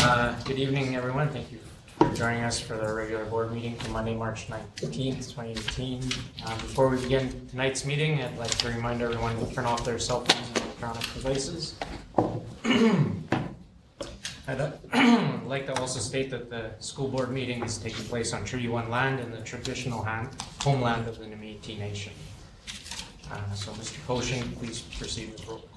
Good evening, everyone. Thank you for joining us for the regular board meeting for Monday, March 19th, 2018. Before we begin tonight's meeting, I'd like to remind everyone to turn off their cell phones and electronic devices. I'd like to also state that the school board meeting is taking place on Treaty 1 land in the traditional homeland of the Métis Nation. So Mr. Koshin, please proceed with roll call.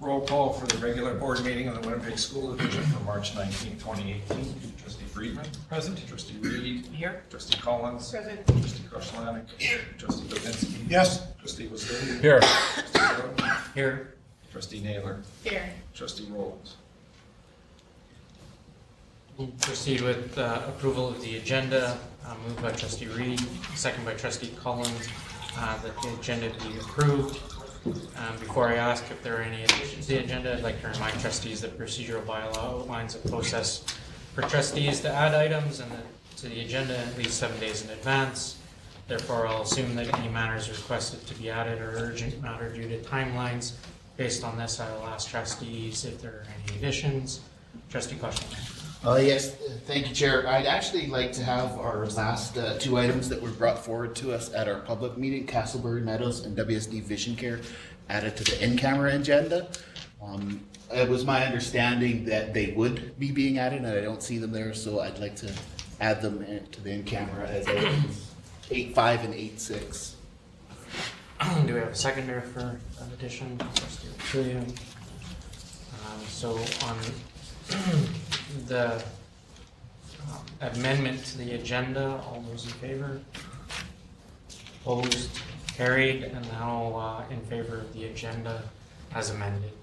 Roll call for the regular board meeting of the Winnipeg School Division for March 19, 2018. Trustee Friedman. Present. Trustee Reed. Here. Trustee Collins. Present. Trustee Krushlanik. Here. Trustee Babinski. Yes. Trustee Wasilli. Here. Trustee Rowe. Here. Trustee Naylor. Here. Trustee Rollins. We'll proceed with approval of the agenda, moved by Trustee Reed, second by Trustee Collins, that the agenda be approved. Before I ask if there are any additions to the agenda, I'd like to remind trustees that procedural bylaw outlines a process for trustees to add items to the agenda at least 7 days in advance. Therefore, I'll assume that any matters requested to be added are urgent matter due to timelines. Based on this, I will ask trustees if there are any additions. Trustee Koshman. Yes, thank you, Chair. I'd actually like to have our last two items that were brought forward to us at our public meeting, Castleberry Meadows and WSD Vision Care, added to the in-camera agenda. It was my understanding that they would be being added, and I don't see them there, so I'd like to add them to the in-camera as items 8.5 and 8.6. Do we have a seconder for an addition? Trustee Trillium. So on the amendment to the agenda, all those in favor? Opposed? Carried. And now in favor of the agenda as amended.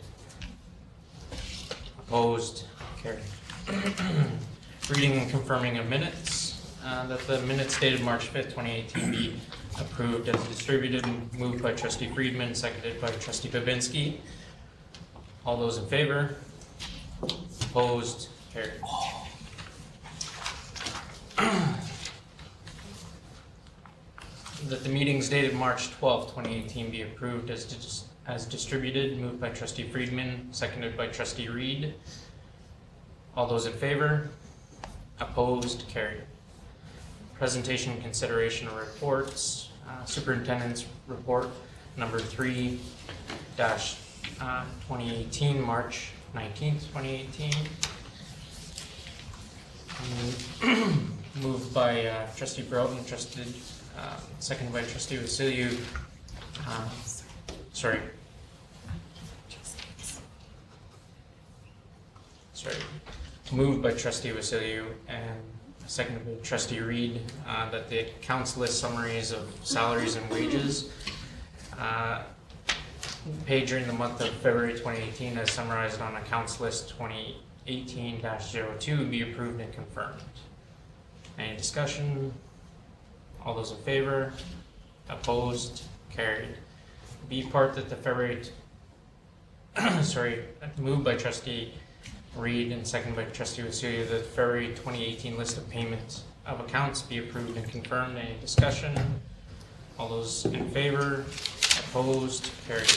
Opposed? Carried. Reading and confirming of minutes. That the minutes dated March 5th, 2018 be approved as distributed, moved by Trustee Friedman, seconded by Trustee Babinski. All those in favor? Opposed? Carried. That the meetings dated March 12th, 2018 be approved as distributed, moved by Trustee Friedman, seconded by Trustee Reed. All those in favor? Opposed? Carried. Presentation and consideration of reports. Superintendent's report number 3-2018, March 19th, 2018. Moved by Trustee Broughton, seconded by Trustee Wasilliou. Moved by Trustee Wasilliou and seconded by Trustee Reed, that the accounts list summaries of salaries and wages paid during the month of February 2018 as summarized on accounts list 2018-02 be approved and confirmed. Any discussion? All those in favor? Opposed? Carried. B part that the February, moved by Trustee Reed and seconded by Trustee Wasilliou, the February 2018 list of payments of accounts be approved and confirmed. Any discussion? All those in favor? Opposed? Carried.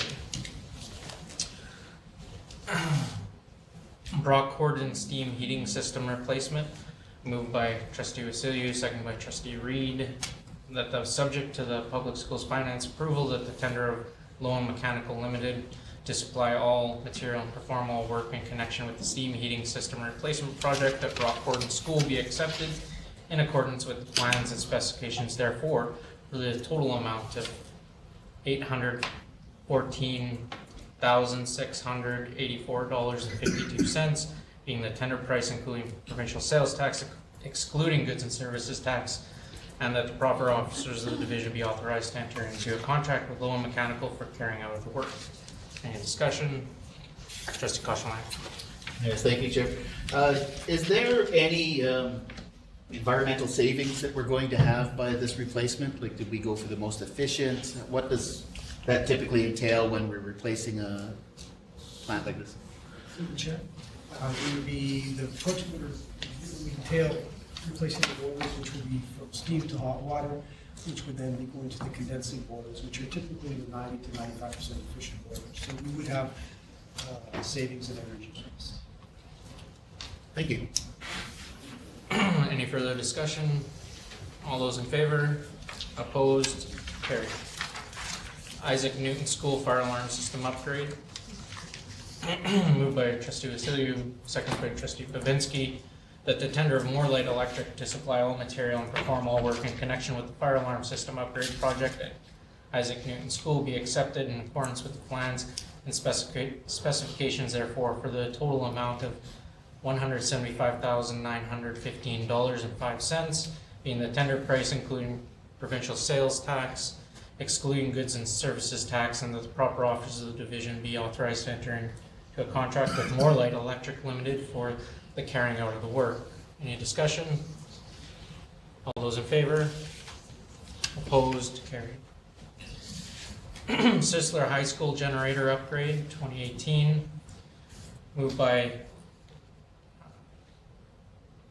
Brock Cordon steam heating system replacement, moved by Trustee Wasilliou, seconded by Trustee Reed, that the subject to the Public Schools Finance approval that the tender of Lowen Mechanical Limited to supply all material and perform all work in connection with the steam heating system replacement project at Brock Cordon School be accepted in accordance with the plans and specifications therefore for the total amount of $814,684.52, being the tender price including provincial sales tax, excluding goods and services tax, and that the proper officers of the division be authorized to enter into a contract with Lowen Mechanical for carrying out of the work. Any discussion? Trustee Koshman. Yes, thank you, Chair. Is there any environmental savings that we're going to have by this replacement? Like, did we go for the most efficient? What does that typically entail when we're replacing a plant like this? Chair, it would be the project would entail replacing the boilers, which would be from steam to hot water, which would then be going to the condensing boilers, which are typically the 90 to 95% efficient boilers. So we would have savings in energy use. Thank you. Any further discussion? All those in favor? Opposed? Carried. Isaac Newton School Fire Alarm System Upgrade. Moved by Trustee Wasilou, second by Trustee Babinski, that the tender of Moorlight Electric to supply all material and perform all work in connection with the fire alarm system upgrade project at Isaac Newton School be accepted in accordance with the plans and specifications therefore for the total amount of $175,915.05, being the tender price including provincial sales tax, excluding goods and services tax, and that the proper officers of the division be authorized to enter into a contract with Moorlight Electric Limited for the carrying out of the work. Any discussion? All those in favor? Opposed? Carried. Sisler High School Generator Upgrade 2018. Moved by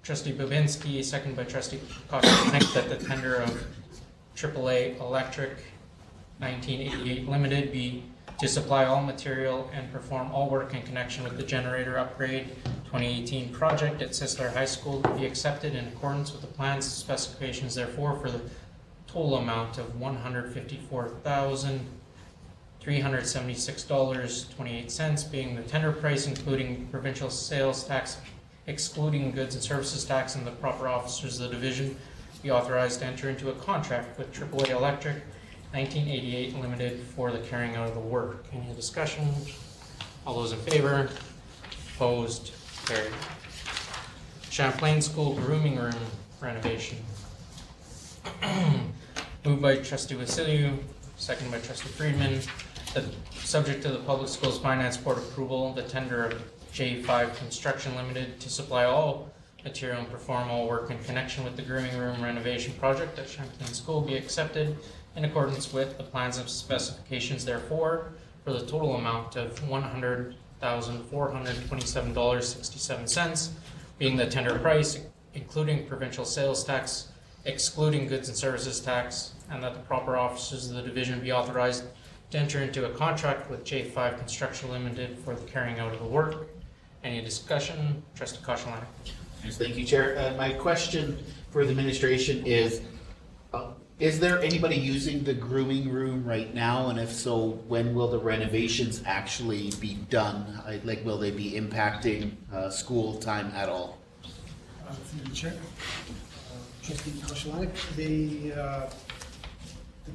Trustee Babinski, second by Trustee Koschenik, that the tender of AAA Electric 1988 Limited be to supply all material and perform all work in connection with the generator upgrade 2018 project at Sisler High School be accepted in accordance with the plans and specifications therefore for the total amount of $154,376.28, being the tender price including provincial sales tax, excluding goods and services tax, and the proper officers of the division be authorized to enter into a contract with AAA Electric 1988 Limited for the carrying out of the work. Any discussion? All those in favor? Opposed? Carried. Champlain School Grooming Room Renovation. Moved by Trustee Wasilou, second by Trustee Friedman, that subject to the Public Schools Finance Board approval, the tender of J5 Construction Limited to supply all material and perform all work in connection with the grooming room renovation project at Champlain School be accepted in accordance with the plans and specifications therefore for the total amount of $100,427.67, being the tender price including provincial sales tax, excluding goods and services tax, and that the proper officers of the division be authorized to enter into a contract with J5 Construction Limited for the carrying out of the work. Any discussion? Trustee Koschenik. Thank you, Chair. My question for the administration is there anybody using the grooming room right now? And if so, when will the renovations actually be done? Will they be impacting school time at all? Through the chair. Trustee Koschenik, the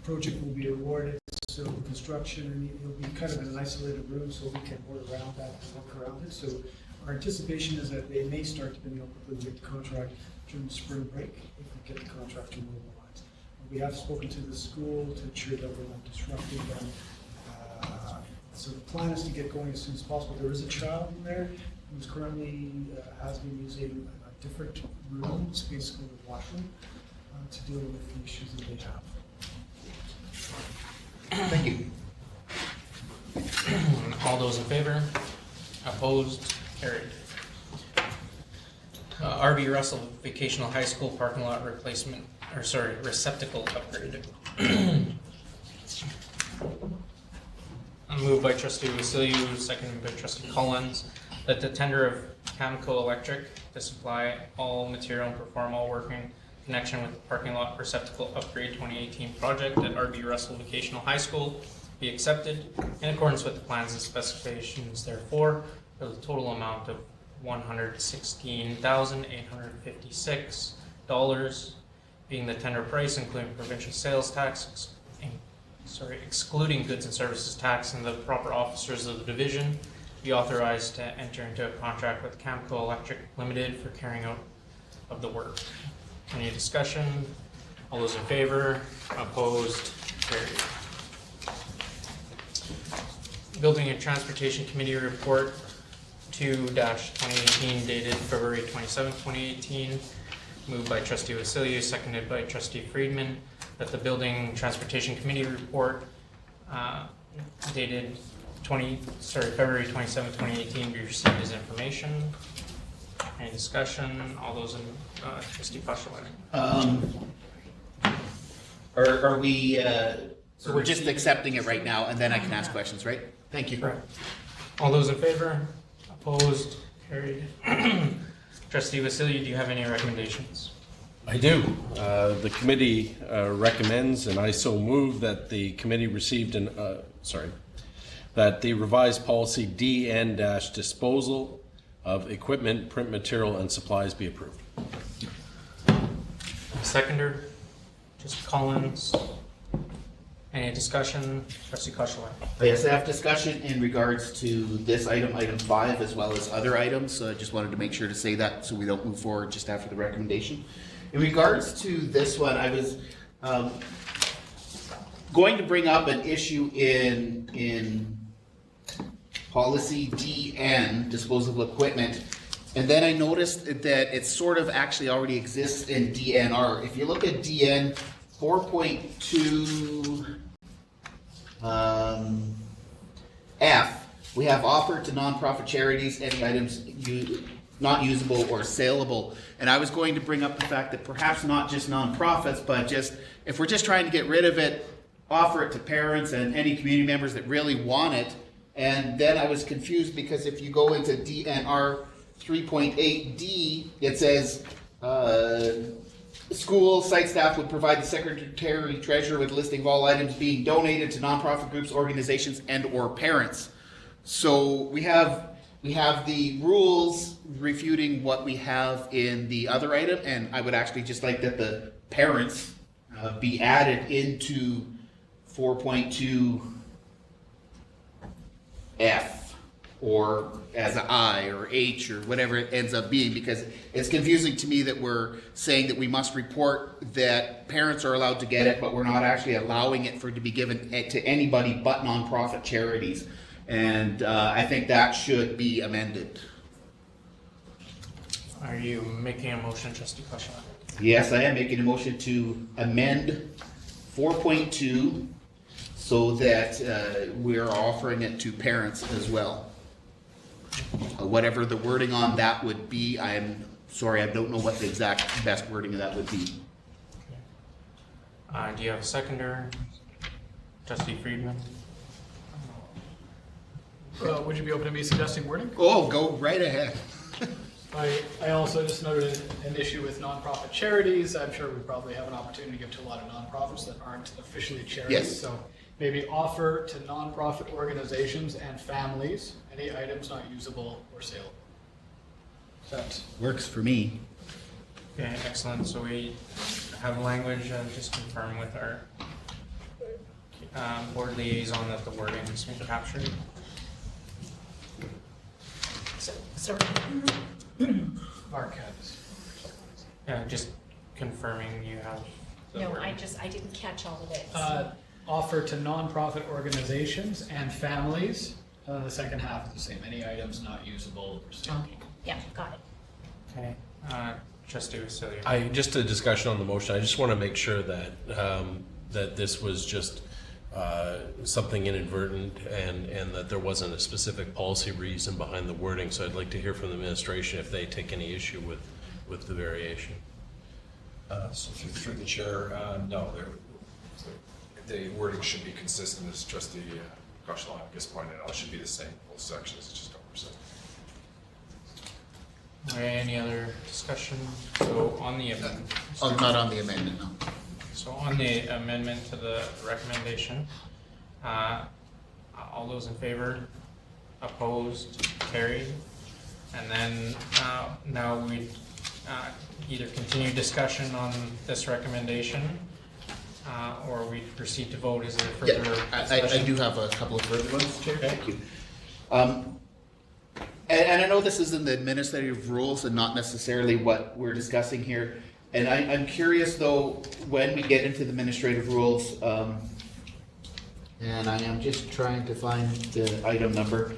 project will be awarded, so construction, and it'll be kind of an isolated room, so we can work around that and work around it. So our anticipation is that they may start to be able to get the contract during the spring break if we get the contract to mobilize. We have spoken to the school to ensure that we're not disrupting them. So the plan is to get going as soon as possible. There is a child in there who's currently has been using a different room, it's basically the washroom, to deal with the issues that they have. Thank you. All those in favor? Opposed? Carried. RV Russell Vocational High School parking lot replacement, receptacle upgrade. Moved by Trustee Wasilou, seconded by Trustee Collins, that the tender of Camco Electric to supply all material and perform all work in connection with the parking lot receptacle upgrade 2018 project at RB Russell Vocational High School be accepted in accordance with the plans and specifications therefore for the total amount of $116,856, being the tender price including provincial sales tax, excluding goods and services tax, and the proper officers of the division be authorized to enter into a contract with Camco Electric Limited for carrying out of the work. Any discussion? All those in favor? Opposed? Carried. Building and Transportation Committee Report 2-2018 dated February 27, 2018. Moved by Trustee Wasilou, seconded by Trustee Friedman, that the Building and Transportation Committee Report dated February 27, 2018 be received as information. Any discussion? All those in Trustee Koschenik. Are we? So we're just accepting it right now, and then I can ask questions, right? Thank you. Correct. All those in favor? Opposed? Carried. Trustee Wasilya, do you have any recommendations? I do. The committee recommends, and I so move, that the committee received that the revised policy DN-disposal of equipment, print material, and supplies be approved. Seconder, Trustee Collins. Any discussion? Trustee Koshelaar. Yes, I have discussion in regards to this item, item 5, as well as other items, so I just wanted to make sure to say that so we don't move forward just after the recommendation. In regards to this one, I was going to bring up an issue in policy DN, disposable equipment, and then I noticed that it sort of actually already exists in DNR. If you look at DN 4.2 F, we have offered to nonprofit charities any items not usable or saleable. And I was going to bring up the fact that perhaps not just nonprofits, but just if we're just trying to get rid of it, offer it to parents and any community members that really want it. And then I was confused because if you go into DNR 3.8D, it says school site staff would provide the secretary treasurer with a listing of all items being donated to nonprofit groups, organizations, and or parents. So we have the rules refuting what we have in the other item, and I would actually just like that the parents be added into 4.2 F or as an I or H or whatever it ends up being, because it's confusing to me that we're saying that we must report that parents are allowed to get it, but we're not actually allowing it for it to be given to anybody but nonprofit charities. And I think that should be amended. Are you making a motion, Trustee Koshelaar? Yes, I am making a motion to amend 4.2 so that we're offering it to parents as well. Whatever the wording on that would be, I am sorry, I don't know what the exact best wording of that would be. Do you have a seconder? Trustee Friedman? Would you be open to me suggesting wording? Oh, go right ahead. I also just noted an issue with nonprofit charities. I'm sure we probably have an opportunity to give to a lot of nonprofits that aren't officially charities. Yes. So maybe offer to nonprofit organizations and families any items not usable or saleable. That Works for me. Okay, excellent. So we have language, just confirm with our board liaison that the wording has been captured. Sorry. Mark has. Just confirming you have the No, wording. I didn't catch all of it. Offer to nonprofit organizations and families. The second half is the same. Any items not usable or saleable. Okay, yeah, got it. Okay, Trustee Wasilya. Just a discussion on the motion. I just want to make sure that that this was just something inadvertent and that there wasn't a specific policy reason behind the wording. So I'd like to hear from the administration if they take any issue with the variation. So through the chair, no, the wording should be consistent, as Trustee Koshelaar just pointed out. It should be the same, both sections, it's just oversight. All right, any other discussion? So on the amendment. Oh, not on the amendment, no. So on the amendment to the recommendation, all those in favor, opposed, carried. And then now we either continue discussion on this recommendation or we proceed to vote. Is there further discussion? I do have a couple of further ones, Chair. Okay. Thank you. And I know this is in the administrative rules and not necessarily what we're discussing here. And I'm curious though, when we get into the administrative rules, and I am just trying to find the item number,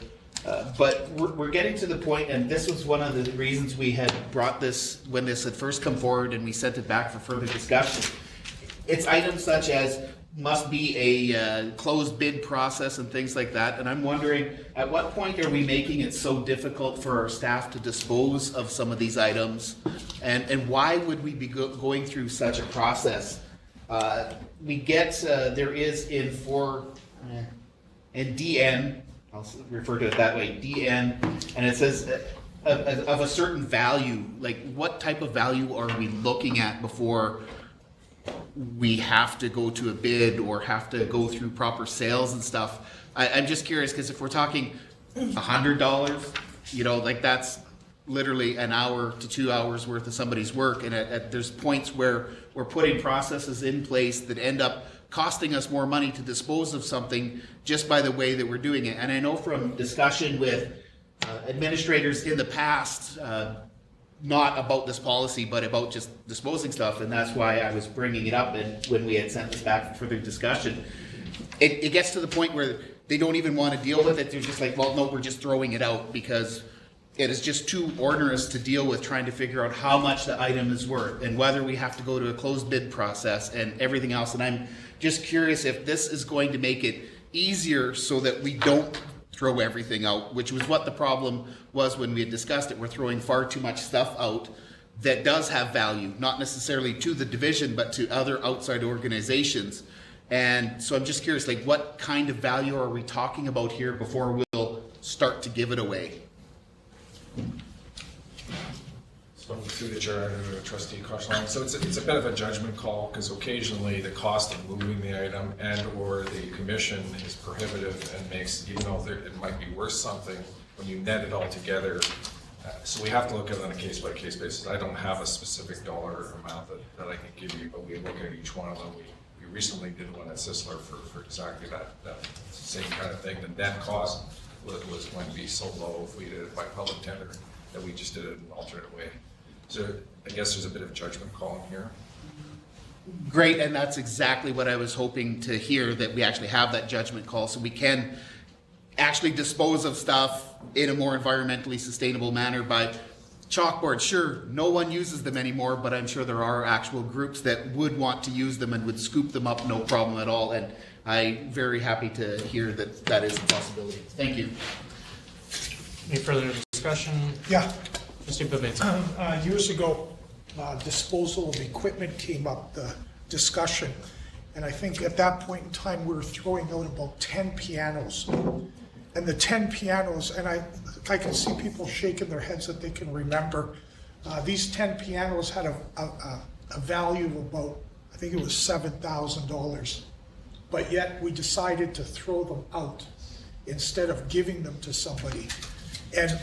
but we're getting to the point, and this was one of the reasons we had brought this, when this had first come forward and we sent it back for further discussion. It's items such as must be a closed bid process and things like that. And I'm wondering, at what point are we making it so difficult for our staff to dispose of some of these items? And why would we be going through such a process? We get, there is in DN, I'll refer to it that way, DN, and it says of a certain value, like what type of value are we looking at before we have to go to a bid or have to go through proper sales and stuff? I'm just curious, because if we're talking $100, you know, like that's literally an hour to 2 hours worth of somebody's work, and there's points where we're putting processes in place that end up costing us more money to dispose of something just by the way that we're doing it. And I know from discussion with administrators in the past, not about this policy, but about just disposing stuff, and that's why I was bringing it up and when we had sent this back for further discussion. It gets to the point where they don't even want to deal with it. They're just like, well, no, we're just throwing it out because it is just too onerous to deal with trying to figure out how much the item is worth and whether we have to go to a closed bid process and everything else. And I'm just curious if this is going to make it easier so that we don't throw everything out, which was what the problem was when we had discussed it. We're throwing far too much stuff out that does have value, not necessarily to the division, but to other outside organizations. And so I'm just curious, like, what kind of value are we talking about here before we'll start to give it away? So through the chair, Trustee Koshland. So it's a bit of a judgment call, because occasionally the cost of moving the item and or the commission is prohibitive and makes, even though it might be worth something, when you net it all together. So we have to look at it on a case-by-case basis. I don't have a specific dollar amount that I can give you, but we look at each one of them. We recently did one at Sisler for exactly that same kind of thing. The net cost was going to be so low if we did it by public tender that we just did it an alternate way. So I guess there's a bit of judgment call in here. Great, and that's exactly what I was hoping to hear, that we actually have that judgment call so we can actually dispose of stuff in a more environmentally sustainable manner by chalkboard. Sure, no one uses them anymore, but I'm sure there are actual groups that would want to use them and would scoop them up no problem at all. And I'm very happy to hear that that is a possibility. Thank you. Any further discussion? Yeah, Trustee Babinski. years ago, disposal of equipment came up, the discussion. And I think at that point in time, we were throwing out about 10 pianos. And the 10 pianos, and I can see people shaking their heads that they can remember. These 10 pianos had a value of about, I think it was $7,000. But yet we decided to throw them out instead of giving them to somebody. And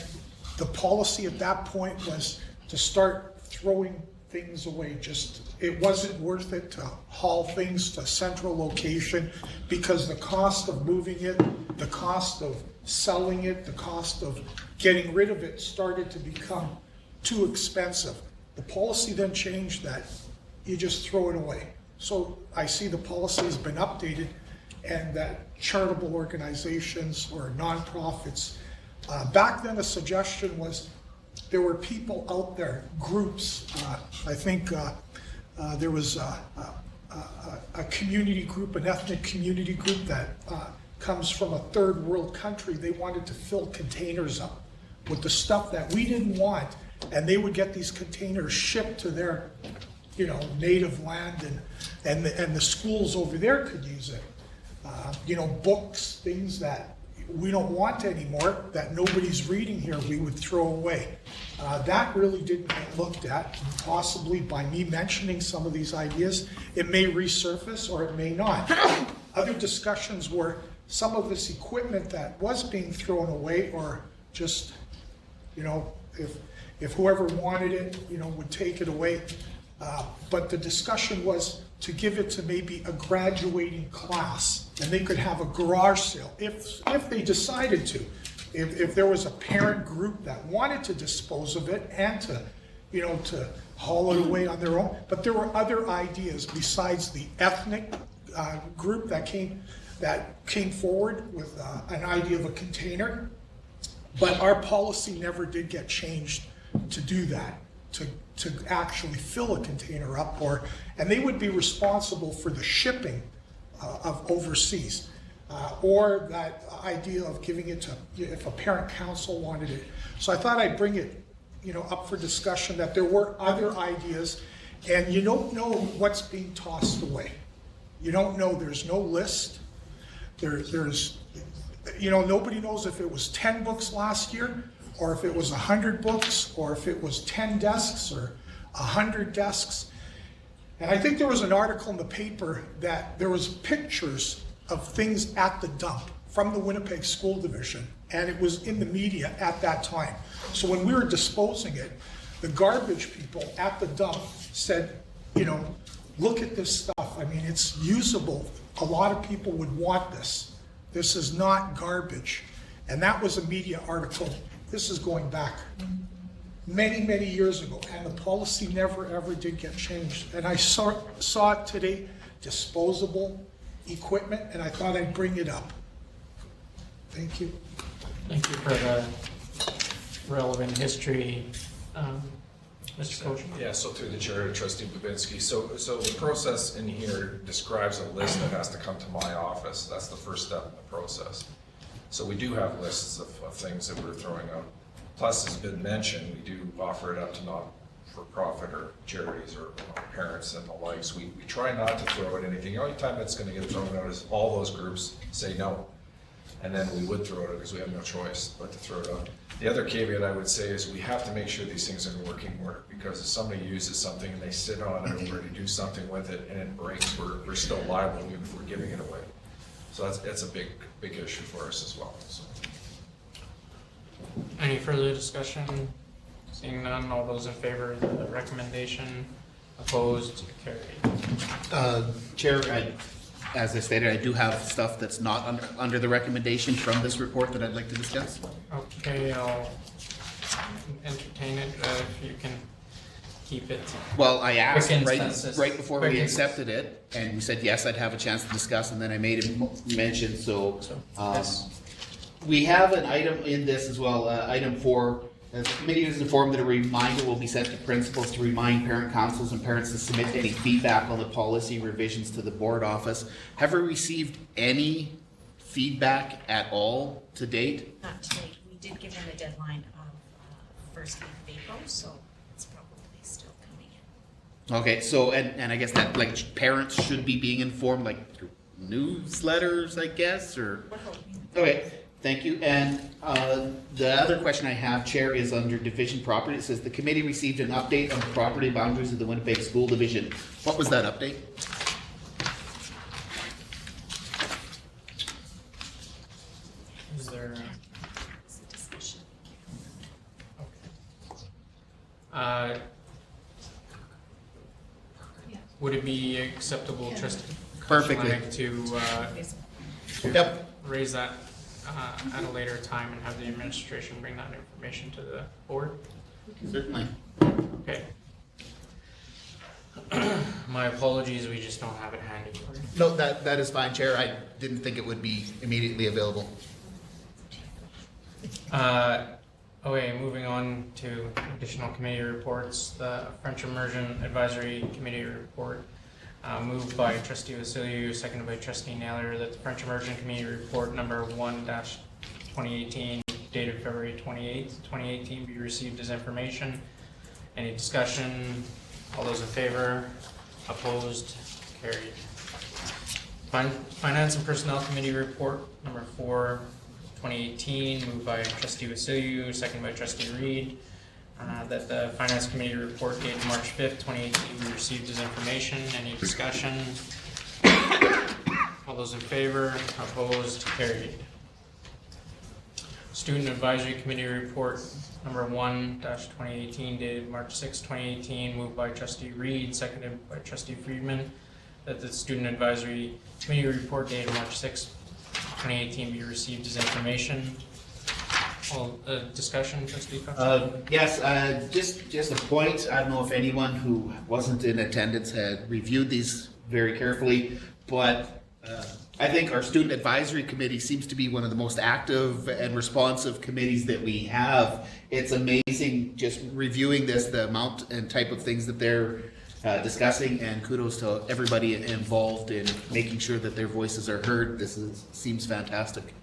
the policy at that point was to start throwing things away. Just, it wasn't worth it to haul things to a central location because the cost of moving it, the cost of selling it, the cost of getting rid of it started to become too expensive. The policy then changed that you just throw it away. So I see the policy has been updated and that charitable organizations or nonprofits, back then the suggestion was there were people out there, groups, I think there was a community group, an ethnic community group that comes from a third world country. They wanted to fill containers up with the stuff that we didn't want, and they would get these containers shipped to their, you know, native land, and the schools over there could use it. You know, books, things that we don't want anymore, that nobody's reading here, we would throw away. That really didn't get looked at. Possibly by me mentioning some of these ideas, it may resurface or it may not. Other discussions were some of this equipment that was being thrown away, or just, you know, if whoever wanted it, you know, would take it away. But the discussion was to give it to maybe a graduating class, and they could have a garage sale if they decided to. If there was a parent group that wanted to dispose of it and to, you know, to haul it away on their own. But there were other ideas besides the ethnic group that came forward with an idea of a container. But our policy never did get changed to do that, to actually fill a container up, and they would be responsible for the shipping of overseas, or that idea of giving it to, if a parent council wanted it. So I thought I'd bring it, you know, up for discussion, that there were other ideas, and you don't know what's being tossed away. You don't know, there's no list. There's, you know, nobody knows if it was 10 books last year or if it was 100 books, or if it was 10 desks, or 100 desks. And I think there was an article in the paper that there was pictures of things at the dump from the Winnipeg School Division, and it was in the media at that time. So when we were disposing it, the garbage people at the dump said, you know, look at this stuff. I mean, it's usable. A lot of people would want this. This is not garbage. And that was a media article. This is going back many, many years ago, and the policy never, ever did get changed. And I saw it today, disposable equipment, and I thought I'd bring it up. Thank you. Thank you for the relevant history. Mr. Coach? Yeah, so through the chair to Trustee Babinski. So the process in here describes a list that has to come to my office. That's the first step in the process. So we do have lists of things that we're throwing out. Plus, as has been mentioned, we do offer it up to not-for-profit or charities or parents and the likes. We try not to throw out anything. The only time it's going to get thrown out is all those groups say no. And then we would throw it out because we have no choice but to throw it out. The other caveat I would say is we have to make sure these things are in working order, because if somebody uses something and they sit on it or to do something with it and it breaks, we're still liable even if we're giving it away. So that's a big issue for us as well. So. Any further discussion? Seeing none, all those in favor of the recommendation, opposed, carried. Chair, as I stated, I do have stuff that's not under the recommendation from this report that I'd like to discuss. Okay, I'll entertain it if you can keep it. Well, I asked Quick and right census. before Quick we and- accepted it, and we said, yes, I'd have a chance to discuss, and then I made a mention, so. Yes. We have an item in this as well, item 4. The committee is informed that a reminder will be sent to principals to remind parent councils and parents to submit any feedback on the policy revisions to the board office. Have we received any feedback at all to date? Not today. We did give them a deadline of first week of April, so it's probably still coming in. Okay, so, and I guess that, like, parents should be being informed, like, through newsletters, I guess, or? We're hoping. Okay, thank you. And the other question I have, Chair, is under division property. It says the committee received an update on the property boundaries of the Winnipeg School Division. What was that update? Is there, It's a discussion. Yeah. would it be acceptable, Trustee? Perfectly. Koschlanek, to Yep. raise that at a later time and have the administration bring that information to the board? Certainly. Okay. My apologies, we just don't have it handy for you. No, that is fine, Chair. I didn't think it would be immediately available. Okay, moving on to additional committee reports. The French Immersion Advisory Committee report, moved by Trustee Vasiliou, seconded by Trustee Naylor, that the French Immersion Committee report number 1-2018, dated February 28th, 2018, be received as information. Any discussion? All those in favor? Opposed? Carried. Finance and Personnel Committee report number 4/2018, moved by Trustee Vasiliou, seconded by Trustee Reed, that the Finance Committee report dated March 5th, 2018, be received as information. Any discussion? All those in favor? Opposed? Carried. Student Advisory Committee report number 1/2018, dated March 6, 2018, moved by Trustee Reed, seconded by Trustee Friedman, that the Student Advisory Committee report dated March 6, 2018 be received as information. All discussion, Trustee Koschlanek? Yes, just a point. I don't know if anyone who wasn't in attendance had reviewed these very carefully, but I think our Student Advisory Committee seems to be one of the most active and responsive committees that we have. It's amazing just reviewing this, the amount and type of things that they're discussing, and kudos to everybody involved in making sure that their voices are heard. Seems fantastic.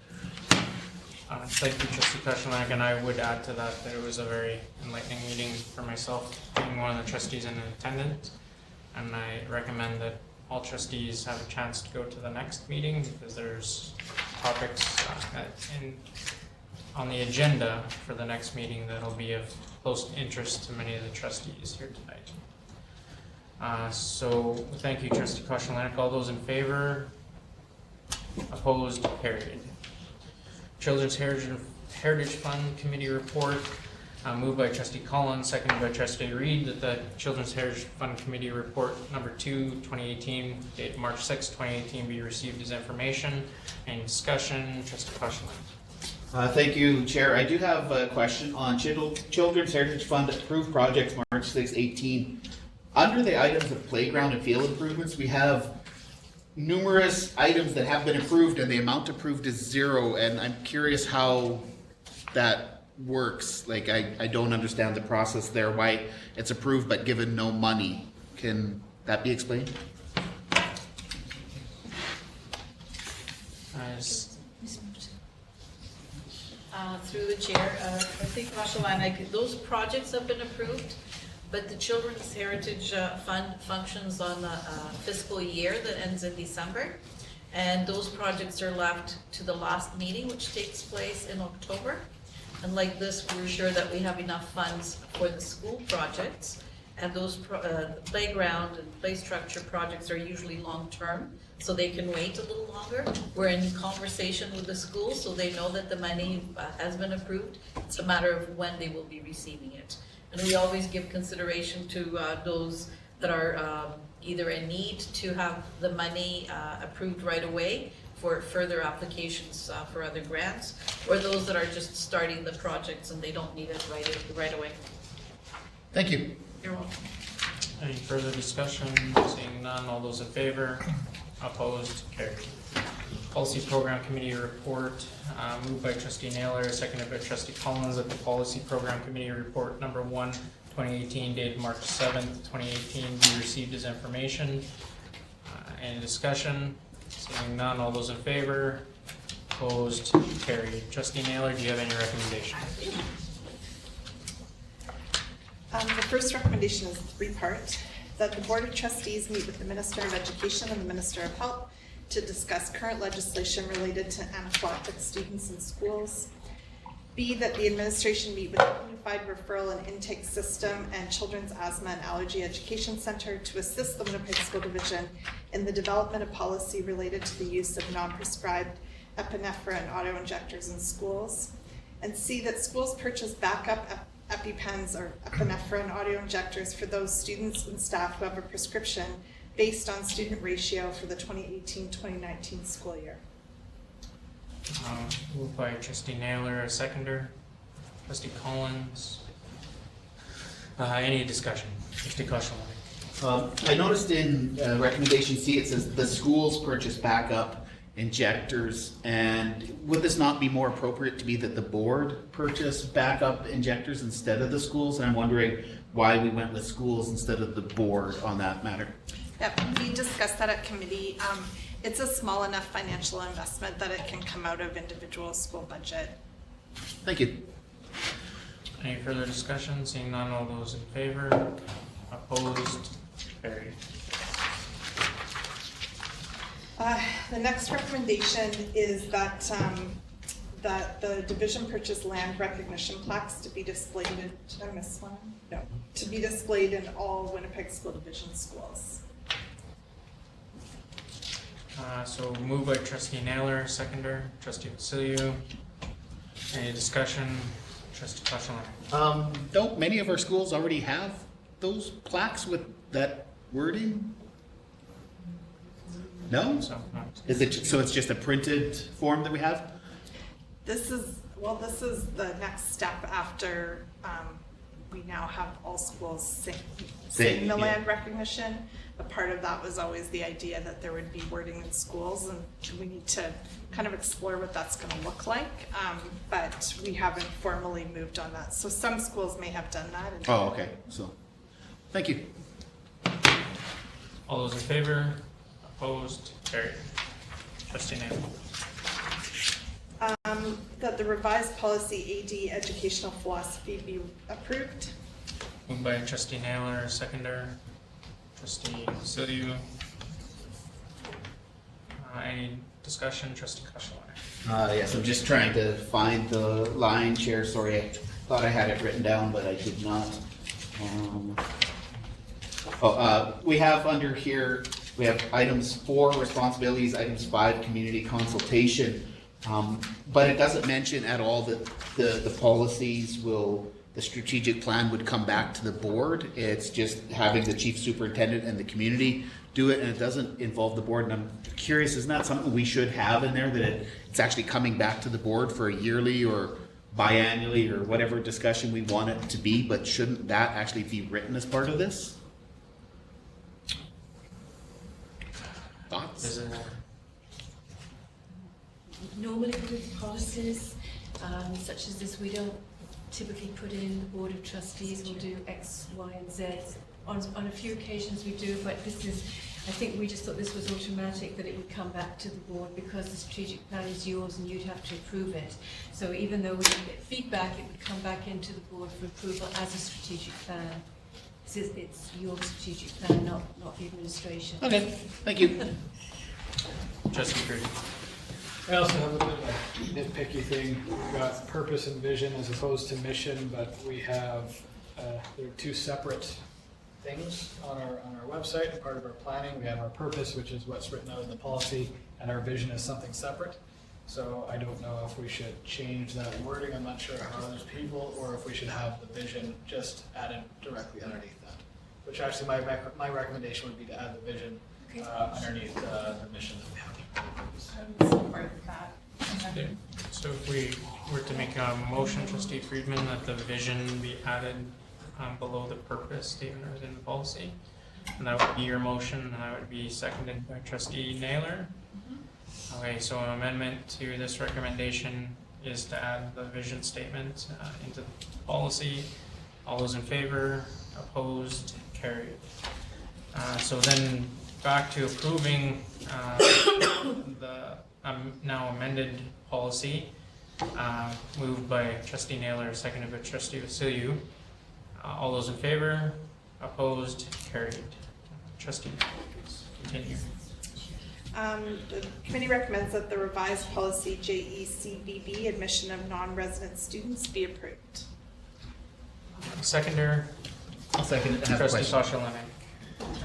Thank you, Trustee Koschlanek, and I would add to that it was a very enlightening meeting for myself, being one of the trustees in attendance, and I recommend that all trustees have a chance to go to the next meeting, because there's topics on the agenda for the next meeting that'll be of close interest to many of the trustees here tonight. So thank you, Trustee Koszulanek. All those in favor? Opposed? Carried. Children's Heritage Fund Committee report, moved by Trustee Collins, seconded by Trustee Reed, that the Children's Heritage Fund Committee report number 2, 2018, dated March 6, 2018, be received as information. Any discussion? Trustee Koszulanek. Thank you, Chair. I do have a question on Children's Heritage Fund approved projects March 6, 18. Under the items of playground and field improvements, we have numerous items that have been approved and the amount approved is 0, and I'm curious how that works. Like, I don't understand the process there, why it's approved but given no money. Can that be explained? Through the chair, Trustee Koszulanek, those projects have been approved, but the Children's Heritage Fund functions on a fiscal year that ends in December, and those projects are left to the last meeting, which takes place in October. And like this, we're sure that we have enough funds for the school projects, and those playground and play structure projects are usually long-term, so they can wait a little longer. We're in conversation with the school, so they know that the money has been approved. It's a matter of when they will be receiving it. And we always give consideration to those that are either in need to have the money approved right away for further applications for other grants, or those that are just starting the projects and they don't need it right away. Thank you. You're welcome. Any further discussion? Seeing none, all those in favor? Opposed? Carried. Policy Program Committee report, moved by Trustee Naylor, seconded by Trustee Collins, that the Policy Program Committee report number 1, 2018, dated March 7th, 2018, be received as information. Any discussion? Seeing none, all those in favor? Opposed? Carried. Trustee Naylor, do you have any recommendations? The first recommendation is three-part, that the Board of Trustees meet with the Minister of Education and the Minister of Health to discuss current legislation related to anaphylactic students in schools. B, that the administration meet with the Unified Referral and Intake System and Children's Asthma and Allergy Education Center to assist the Winnipeg School Division in the development of policy related to the use of non-prescribed epinephrine auto-injectors in schools. And C, that schools purchase backup EpiPens or epinephrine auto-injectors for those students and staff who have a prescription based on student ratio for the 2018-2019 school year. Moved by Trustee Naylor, a seconder. Trustee Collins. Any discussion? Trustee Koszulanek. I noticed in recommendation C, it says the schools purchase backup injectors, and would this not be more appropriate to be that the board purchase backup injectors instead of the schools? And I'm wondering why we went with schools instead of the board on that matter. Yep, we discussed that at committee. It's a small enough financial investment that it can come out of individual school budget. Thank you. Any further discussion? Seeing none, all those in favor? Opposed? Carried. The next recommendation is that that the division purchase land recognition plaques to be displayed in, did I miss one? No, to be displayed in all Winnipeg School Division schools. So moved by Trustee Naylor, seconder. Trustee Vasiliew. Any discussion? Trustee Koszulanek. Don't many of our schools already have those plaques with that wording? No? So, no. Is it, so it's just a printed form that we have? This is the next step after we now have all schools sing the land recognition. A part of that was always the idea that there would be wording in schools, and we need to kind of explore what that's going to look like, but we haven't formally moved on that. So some schools may have done that. Oh, okay. So, thank you. All those in favor? Opposed? Carried. Trustee Naylor. That the revised policy AD educational philosophy be approved. Moved by Trustee Naylor, seconder. Trustee Vasiliew. Any discussion? Trustee Koszulanek. Yes, I'm just trying to find the line, Chair. Sorry, I thought I had it written down, but I did not. We have under here, we have items 4, responsibilities, items 5, community consultation. But it doesn't mention at all that the policies the strategic plan would come back to the board. It's just having the chief superintendent and the community do it, and it doesn't involve the board. And I'm curious, isn't that something we should have in there, that it's actually coming back to the board for a yearly or biannually or whatever discussion we want it to be, but shouldn't that actually be written as part of this? Thoughts? Is it- Normally with policies such as this, we don't typically put in the Board of Trustees will do X, Y, and Z. On a few occasions we do, but this is, I think we just thought this was automatic, that it would come back to the board because the strategic plan is yours and you'd have to approve it. So even though we didn't get feedback, it would come back into the board for approval as a strategic plan. It's your strategic plan, not the administration. Okay, thank you. Trustee Green. I also have a bit of a nitpicky thing. We've got purpose and vision as opposed to mission, but we have, there are two separate things on our website. And part of our planning, we have our purpose, which is what's written out in the policy, and our vision is something separate. So I don't know if we should change that wording. I'm not sure how others people, or if we should have the vision just added directly underneath that. Which actually my recommendation would be to add the vision underneath the mission that we have. Okay. So if we were to make a motion, Trustee Friedman, that the vision be added below the purpose statement or within the policy, and that would be your motion, and that would be seconded by Trustee Naylor. Okay, so an amendment to this recommendation is to add the vision statement into the policy. All those in favor, opposed, carried. So then back to approving the now amended policy, moved by Trustee Naylor, seconded by Trustee Vasiliou. All those in favor, opposed, carried. Trustee, please continue. The committee recommends that the revised policy JECBB, admission of non-resident students, be approved. Seconder, I'll second it. I have a Trustee question. Koszalek,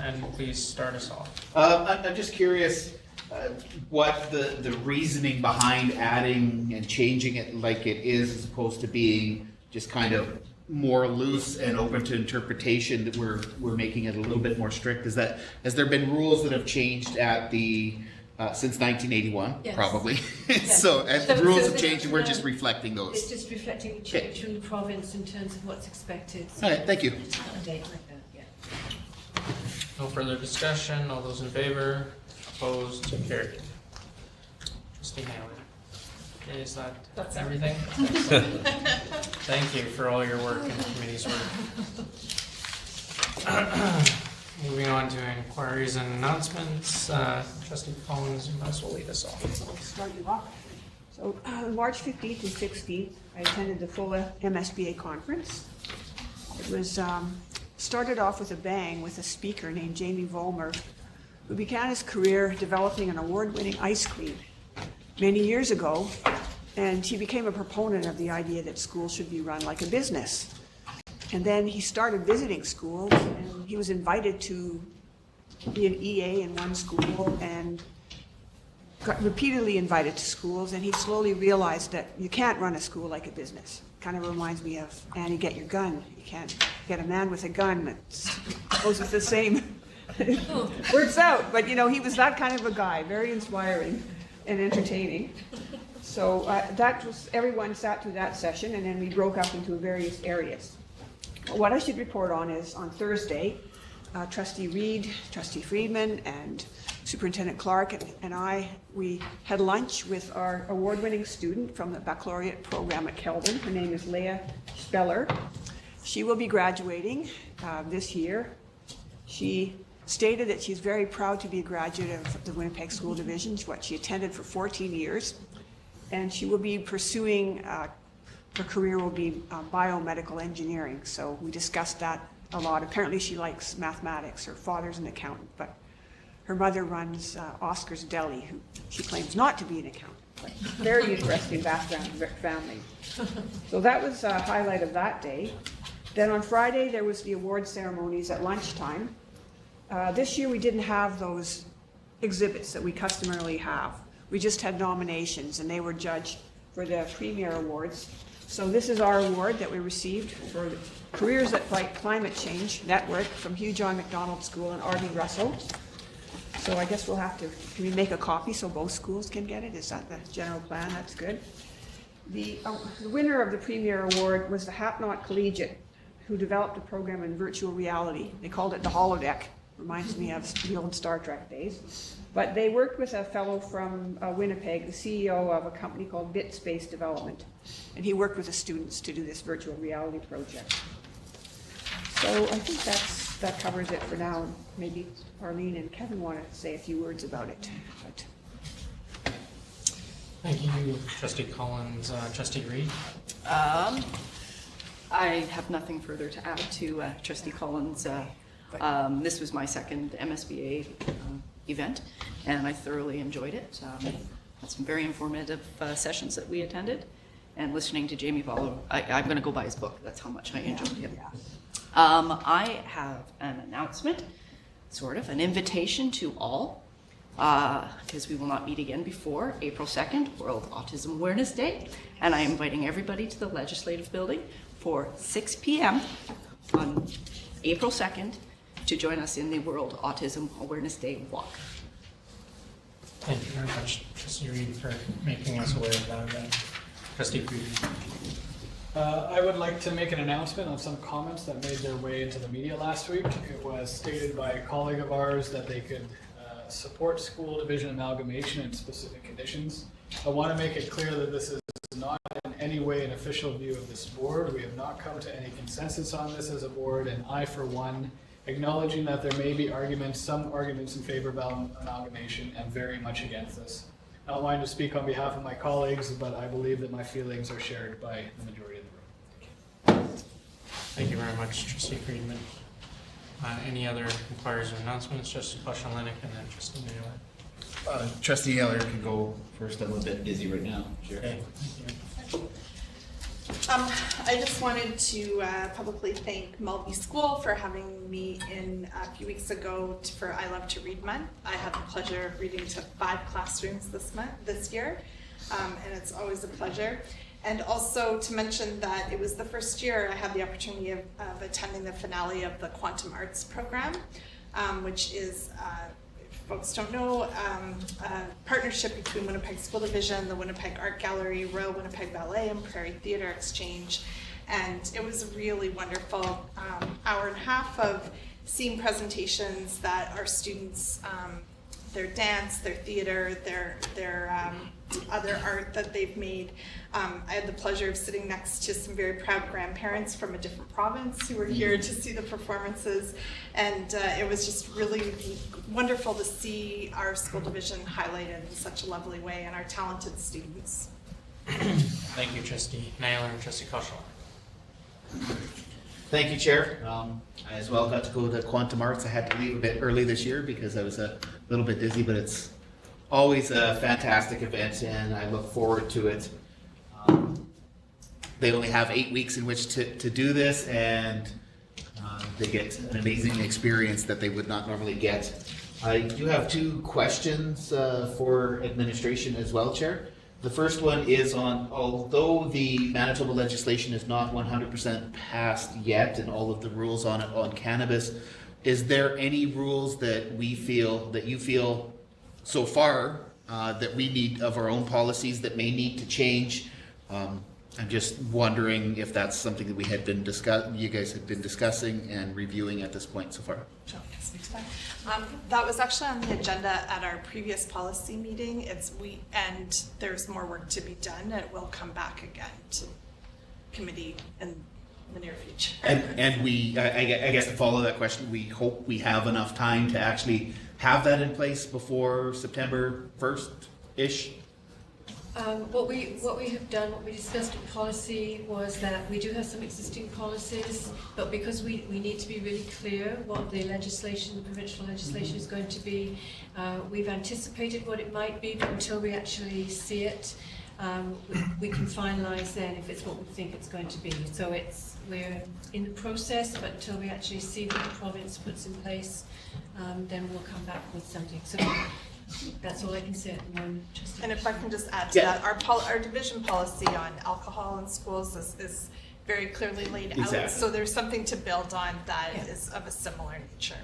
and please start us off. I'm just curious what the reasoning behind adding and changing it like it is, as opposed to being just kind of more loose and open to interpretation, that we're making it a little bit more strict. Is that, has there been rules that have changed at the since 1981? Yes. Probably. Yes. So the rules have this changed, and we're is, just reflecting those. It's just reflecting the change from the province in terms of what's expected. All right, thank you. It's not a date like that, yeah. No further discussion. All those in favor, opposed, carried. Trustee Naylor, is that everything? Thank you for all your work and the committee's work. Moving on to inquiries and announcements. Trustee Collins, you might as well lead us off. I'll start you off. So March 15th and 16th, I attended the full MSBA conference. It was started off with a bang with a speaker named Jamie Vollmer, who began his career developing an award-winning ice cream many years ago, and he became a proponent of the idea that schools should be run like a business. And then he started visiting schools, and he was invited to be an EA in one school, and got repeatedly invited to schools, and he slowly realized that you can't run a school like a business. Kind of reminds me of Annie, get your gun. You can't get a man with a gun that goes with the same. Works out, but you know, he was that kind of a guy, very inspiring and entertaining. So that was, everyone sat through that session, and then we broke up into various areas. What I should report on is on Thursday, Trustee Reed, Trustee Friedman, and Superintendent Clark and I, we had lunch with our award-winning student from the baccalaureate program at Kelvin. Her name is Leah Speller. She will be graduating this year. She stated that she's very proud to be a graduate of the Winnipeg School Division, what she attended for 14 years. And she will be pursuing, her career will be biomedical engineering. So we discussed that a lot. Apparently she likes mathematics. Her father's an accountant, but her mother runs Oscar's Deli, who she claims not to be an accountant. Very interesting background, family. So that was a highlight of that day. Then on Friday, there was the award ceremonies at lunchtime. This year, we didn't have those exhibits that we customarily have. We just had nominations, and they were judged for the Premier Awards. So this is our award that we received for Careers That Fight Climate Change Network from Hugh John Macdonald School and Artie Russell. So I guess we'll have to, can we make a copy so both schools can get it? Is that the general plan? That's good. The winner of the Premier Award was the Hapnot Collegiate, who developed a program in virtual reality. They called it the Holodeck. Reminds me of the old Star Trek days. But they worked with a fellow from Winnipeg, the CEO of a company called Bit Space Development. And he worked with the students to do this virtual reality project. So I think that covers it for now. Maybe Arlene and Kevin want to say a few words about it. But Thank you, Trustee Collins. Trustee Reed? I have nothing further to add to Trustee Collins. This was my second MSBA event, and I thoroughly enjoyed it. Had some very informative sessions that we attended, and listening to Jamie Vollo, I'm going to go buy his book. That's how much I enjoyed him. I have an announcement, sort of, an invitation to all, because we will not meet again before April 2nd, World Autism Awareness Day, and I am inviting everybody to the Legislative Building for 6 p.m. on April 2nd to join us in the World Autism Awareness Day walk. Thank you very much, Trustee Reed, for making us aware of that. Trustee Reed? I would like to make an announcement on some comments that made their way into the media last week. It was stated by a colleague of ours that they could support school division amalgamation in specific conditions. I want to make it clear that this is not in any way an official view of this board. We have not come to any consensus on this as a board, and I, for one, acknowledging that there may be some arguments in favor of amalgamation, and very much against this. I don't mind to speak on behalf of my colleagues, but I believe that my feelings are shared by the majority of the room. Thank you very much, Trustee Friedman. Any other inquiries or announcements? Trustee Koshalinek and then Trustee Naylor. Trustee Eller can go first. I'm a bit busy right now. Sure. Okay, thank you. I just wanted to publicly thank Mulvey School for having me in a few weeks ago for I Love to Read Month. I had the pleasure of reading to 5 classrooms this year, and it's always a pleasure. And also to mention that it was the first year I had the opportunity of attending the finale of the Quantum Arts program, which is, if folks don't know, a partnership between Winnipeg School Division, the Winnipeg Art Gallery, Royal Winnipeg Ballet, and Prairie Theatre Exchange. And it was a really wonderful hour and a half of seeing presentations that our students, their dance, their theater, their other art that they've made. I had the pleasure of sitting next to some very proud grandparents from a different province who were here to see the performances, and it was just really wonderful to see our school division highlighted in such a lovely way and our talented students. Thank you, Trustee Naylor and Trustee Koshalinek. Thank you, Chair. I as well got to go to Quantum Arts. I had to leave a bit early this year because I was a little bit busy, but it's always a fantastic event and I look forward to it. They only have 8 weeks in which to do this, and they get an amazing experience that they would not normally get. I do have 2 questions for administration as well, Chair. The first one is on, although the Manitoba legislation is not 100% passed yet and all of the rules on it on cannabis, is there any rules that you feel so far that we need of our own policies that may need to change? I'm just wondering if that's something that you guys have been discussing and reviewing at this point so far. That was actually on the agenda at our previous policy meeting. And there's more work to be done. It will come back again to committee in the near future. And I guess to follow that question, we hope we have enough time to actually have that in place before September 1st-ish. What we have done, what we discussed in policy was that we do have some existing policies, but because we need to be really clear what the legislation, the provincial legislation is going to be, we've anticipated what it might be, but until we actually see it, we can finalise then if it's what we think it's going to be. So we're in the process, but until we actually see what the province puts in place, then we'll come back with something. So that's all I can say at the moment. And if I can just add to that, our division policy on alcohol in schools is very clearly laid out. Exactly. So there's something to build on that is of a similar nature.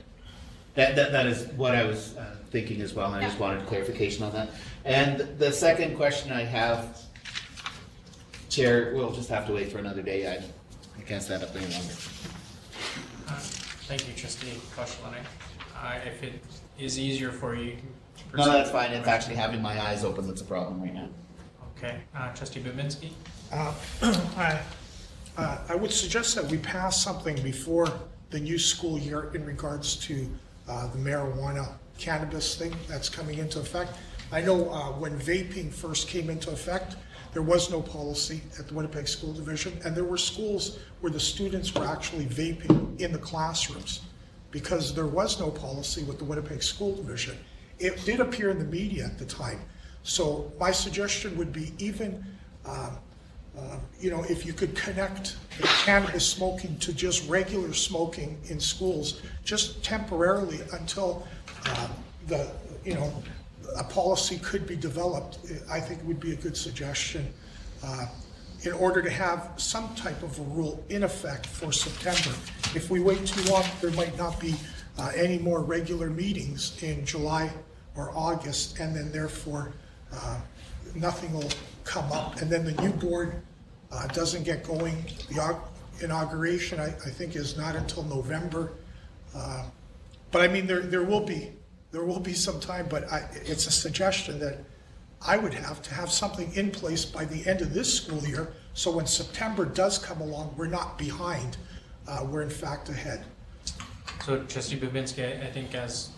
That is what I was thinking as well, and I just wanted clarification on that. And the second question I have, Chair, we'll just have to wait for another day. I can't stand up any longer. Thank you, Trustee Koshelanek. If it is easier for you. No, that's fine. It's actually having my eyes open that's a problem right now. Okay, Trustee Babinski? I would suggest that we pass something before the new school year in regards to the marijuana cannabis thing that's coming into effect. I know when vaping first came into effect, there was no policy at the Winnipeg School Division, and there were schools where the students were actually vaping in the classrooms because there was no policy with the Winnipeg School Division. It did appear in the media at the time. So my suggestion would be even, if you could connect the cannabis smoking to just regular smoking in schools, just temporarily until a policy could be developed, I think it would be a good suggestion in order to have some type of a rule in effect for September. If we wait too long, there might not be any more regular meetings in July or August, and then therefore nothing will come up. And then the new board doesn't get going. The inauguration, I think, is not until November. But I mean, there will be some time, but it's a suggestion that I would have to have something in place by the end of this school year, so when September does come along, we're not behind, we're in fact ahead. So Trustee Babinski, I think as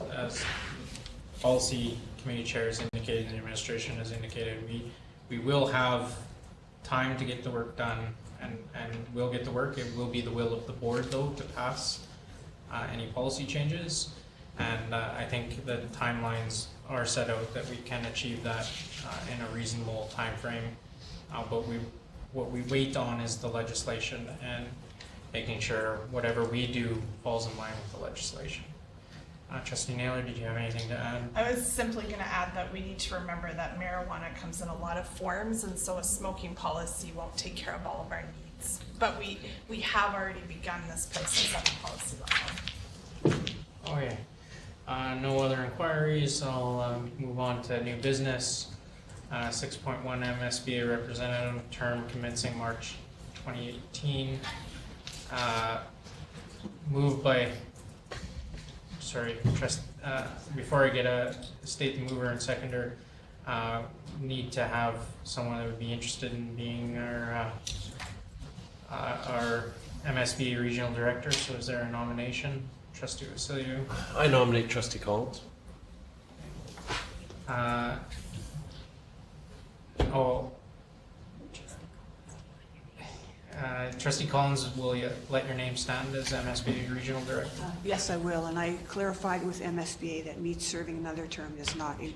policy committee chair has indicated and the administration has indicated, we will have time to get the work done, and we'll get the work. It will be the will of the board, though, to pass any policy changes. And I think the timelines are set out that we can achieve that in a reasonable time frame. But what we wait on is the legislation and making sure whatever we do falls in line with the legislation. Trustee Naylor, did you have anything to add? I was simply going to add that we need to remember that marijuana comes in a lot of forms, and so a smoking policy won't take care of all of our needs. But we have already begun this process at the policy level. Okay. No other inquiries. I'll move on to new business. 6.1 MSBA Representative, term commencing March 2018. Moved by, before I get state the mover and seconder, need to have someone that would be interested in being our MSBA Regional Director. So is there a nomination? Trustee Vassiliou. I nominate Trustee Collins. Trustee Collins, will you let your name stand as MSBA Regional Director? Yes, I will, and I clarified with MSBA that me serving another term is not in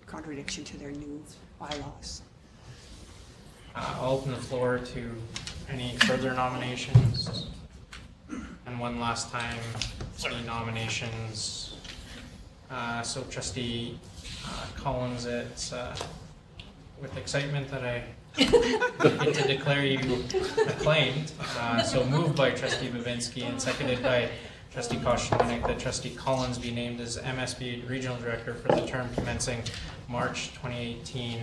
contradiction to their new bylaws. I'll open the floor to any further nominations. And one last time, any nominations. So Trustee Collins, it's with excitement that I get to declare you acclaimed. So moved by Trustee Babinski and seconded by Trustee Koshelanek that Trustee Collins be named as MSBA Regional Director for the term commencing March 2018.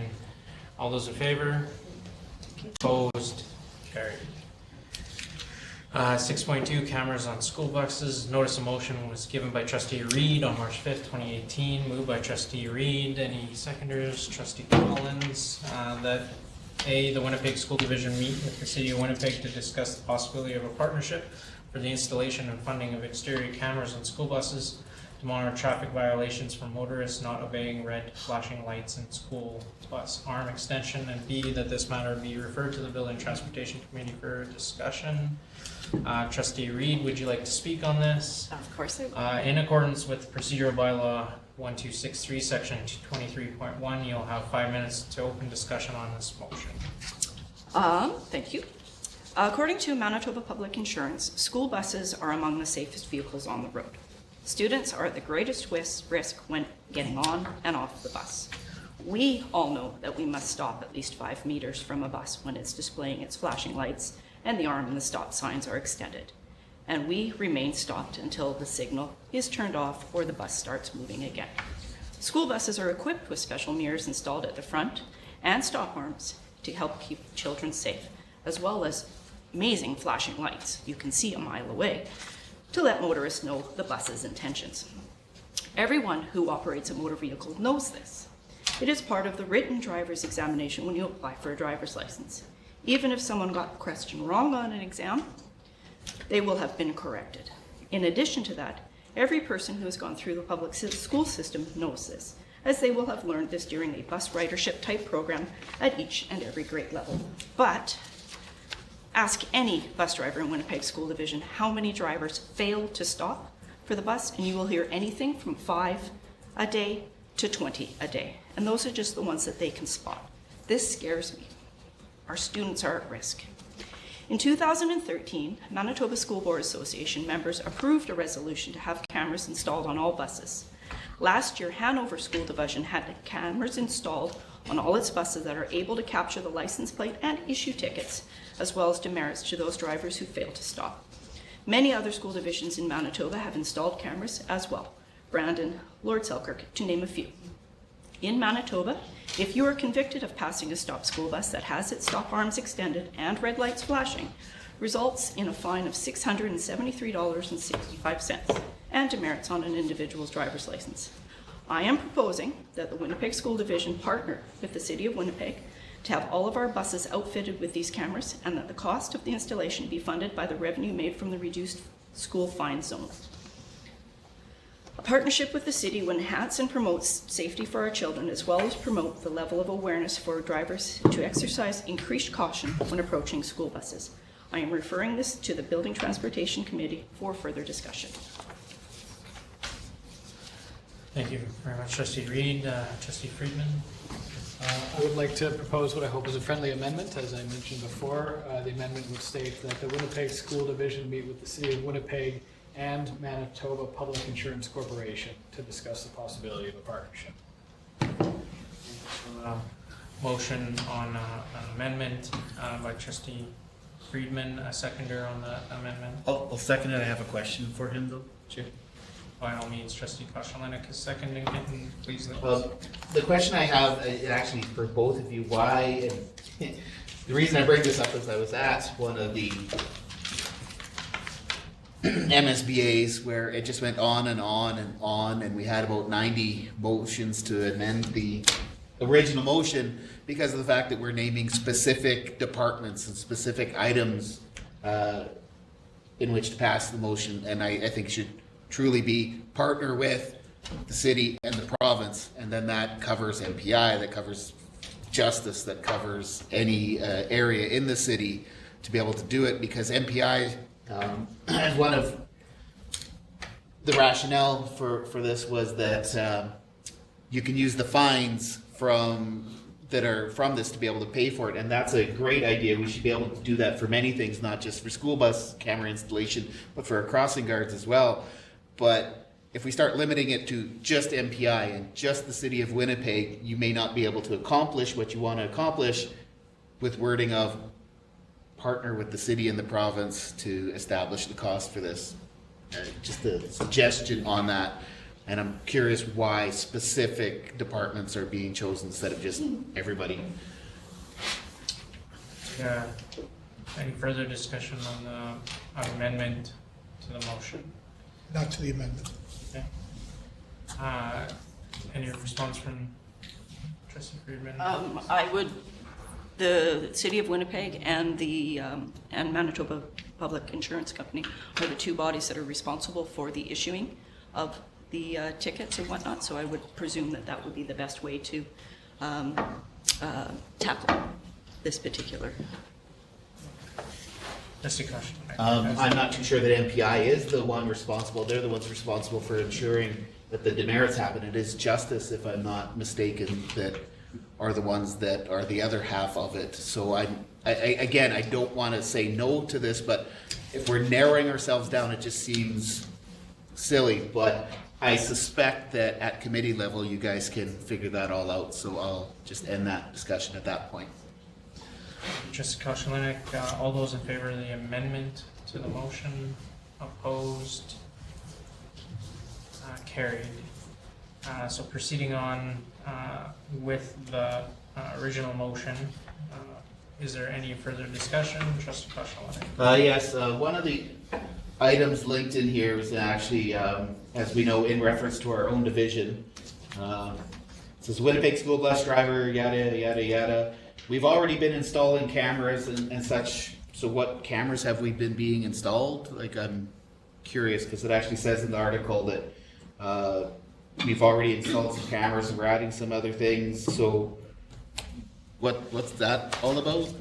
All those in favor? Opposed? Carried. 6.2 cameras on school buses. Notice of motion was given by Trustee Reed on March 5th, 2018. Moved by Trustee Reed. Any seconders? Trustee Collins. That A, the Winnipeg School Division meet with the City of Winnipeg to discuss the possibility of a partnership for the installation and funding of exterior cameras on school buses to monitor traffic violations for motorists not obeying red flashing lights in school bus arm extension, and B, that this matter be referred to the Building and Transportation Committee for discussion. Trustee Reed, would you like to speak on this? Of course I will. In accordance with procedural bylaw 1263, section 23.1, you'll have 5 minutes to open discussion on this motion. Thank you. According to Manitoba Public Insurance, school buses are among the safest vehicles on the road. Students are at the greatest risk when getting on and off the bus. We all know that we must stop at least 5 meters from a bus when it's displaying its flashing lights and the arm and the stop signs are extended. And we remain stopped until the signal is turned off or the bus starts moving again. School buses are equipped with special mirrors installed at the front and stop arms to help keep children safe, as well as amazing flashing lights you can see a mile away to let motorists know the bus's intentions. Everyone who operates a motor vehicle knows this. It is part of the written driver's examination when you apply for a driver's license. Even if someone got the question wrong on an exam, they will have been corrected. In addition to that, every person who has gone through the public school system knows this, as they will have learned this during a bus ridership type program at each and every grade level. But ask any bus driver in Winnipeg School Division how many drivers fail to stop for the bus, and you will hear anything from 5 a day to 20 a day. And those are just the ones that they can spot. This scares me. Our students are at risk. In 2013, Manitoba School Board Association members approved a resolution to have cameras installed on all buses. Last year, Hanover School Division had cameras installed on all its buses that are able to capture the license plate and issue tickets, as well as demerits to those drivers who fail to stop. Many other school divisions in Manitoba have installed cameras as well. Brandon, Lord Selkirk, to name a few. In Manitoba, if you are convicted of passing a stop school bus that has its stop arms extended and red lights flashing, results in a fine of $673.65 and demerits on an individual's driver's license. I am proposing that the Winnipeg School Division partner with the City of Winnipeg to have all of our buses outfitted with these cameras, and that the cost of the installation be funded by the revenue made from the reduced school fine zone. A partnership with the city will enhance and promote safety for our children, as well as promote the level of awareness for drivers to exercise increased caution when approaching school buses. I am referring this to the Building Transportation Committee for further discussion. Thank you very much, Trustee Reed. Trustee Friedman? I would like to propose what I hope is a friendly amendment. As I mentioned before, the amendment would state that the Winnipeg School Division meet with the City of Winnipeg and Manitoba Public Insurance Corporation to discuss the possibility of a partnership. Motion on an amendment by Trustee Friedman, a seconder on the amendment. I'll second it. I have a question for him though. Sure. By all means, Trustee Koszalinek is seconding it, and please. Well, the question I have, actually for both of you, why, and the reason I bring this up is I was at one of the MSBAs where it just went on and on and on, and we had about 90 motions to amend the original motion because of the fact that we're naming specific departments and specific items in which to pass the motion, and I think should truly be partner with the city and the province, and then that covers MPI, that covers justice, that covers any area in the city to be able to do it, because MPI, as one of the rationale for this was that you can use the fines that are from this to be able to pay for it, and that's a great idea. We should be able to do that for many things, not just for school bus camera installation, but for our crossing guards as well. But if we start limiting it to just MPI and just the City of Winnipeg, you may not be able to accomplish what you want to accomplish with wording of partner with the city and the province to establish the cost for this. Just a suggestion on that. And I'm curious why specific departments are being chosen instead of just everybody. Any further discussion on the amendment to the motion? Not to the amendment. Okay. Any response from Trustee Friedman? The City of Winnipeg and the and Manitoba Public Insurance Company are the two bodies that are responsible for the issuing of the tickets and whatnot, so I would presume that that would be the best way to tackle this particular. Trustee Caution. I'm not too sure that MPI is the one responsible. They're the ones responsible for ensuring that the demerits happen. It is Justice, if I'm not mistaken, that are the ones that are the other half of it. So again, I don't want to say no to this, but if we're narrowing ourselves down, it just seems silly. But I suspect that at committee level, you guys can figure that all out. So I'll just end that discussion at that point. Trustee Koszalinek, all those in favor of the amendment to the motion? Opposed? Carried. So proceeding on with the original motion, is there any further discussion? Trustee Koszalinek. Yes, one of the items linked in here is actually, as we know, in reference to our own division. It says Winnipeg school bus driver, yada, yada, yada. We've already been installing cameras and such. So what cameras have we been being installed? Like, I'm curious because it actually says in the article that we've already installed some cameras and we're adding some other things. So what's that all about?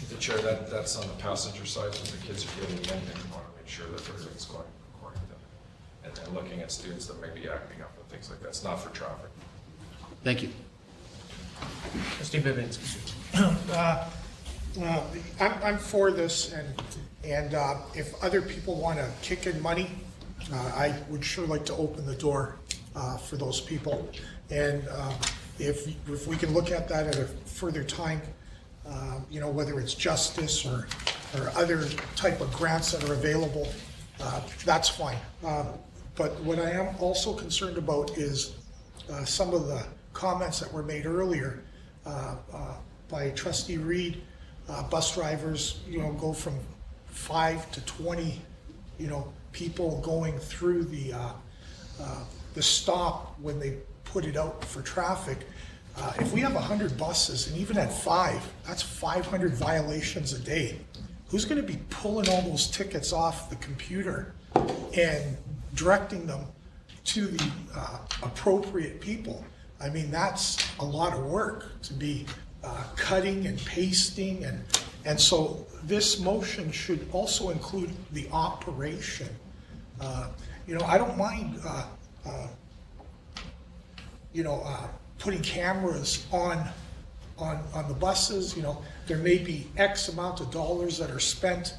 The chair, that's on the passenger side when the kids are getting in, and we want to make sure that everything's going according to them. And then looking at students that may be acting up and things like that. It's not for traffic. Thank you. Trustee Babinski. I'm for this, and if other people want to kick in money, I would sure like to open the door for those people. And if we can look at that at a further time, you know, whether it's Justice or other type of grants that are available, that's fine. But what I am also concerned about is some of the comments that were made earlier by Trustee Reed. Bus drivers, you know, go from 5 to 20, you know, people going through the stop when they put it out for traffic. If we have 100 buses, and even at 5, that's 500 violations a day. Who's going to be pulling all those tickets off the computer and directing them to the appropriate people? I mean, that's a lot of work to be cutting and pasting, and so this motion should also include the operation. You know, I don't mind putting cameras on the buses. You know, there may be X amount of dollars that are spent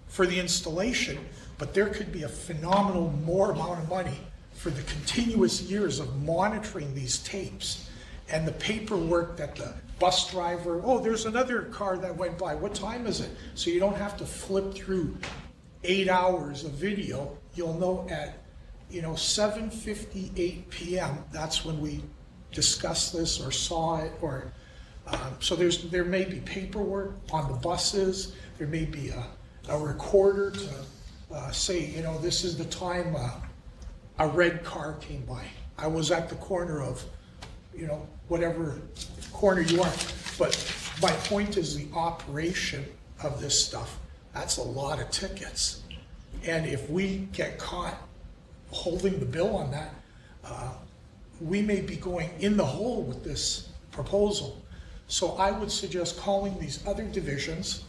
for the installation, but there could be a phenomenal more amount of money for the continuous years of monitoring these tapes and the paperwork that the bus driver, oh, there's another car that went by, what time is it? So you don't have to flip through 8 hours of video. You'll know at, you know, 7:58 p.m. that's when we discussed this or saw it, or so there may be paperwork on the buses. There may be a recorder to say, you know, this is the time a red car came by. I was at the corner of, you know, whatever corner you are. But my point is the operation of this stuff. That's a lot of tickets. And if we get caught holding the bill on that, we may be going in the hole with this proposal. So I would suggest calling these other divisions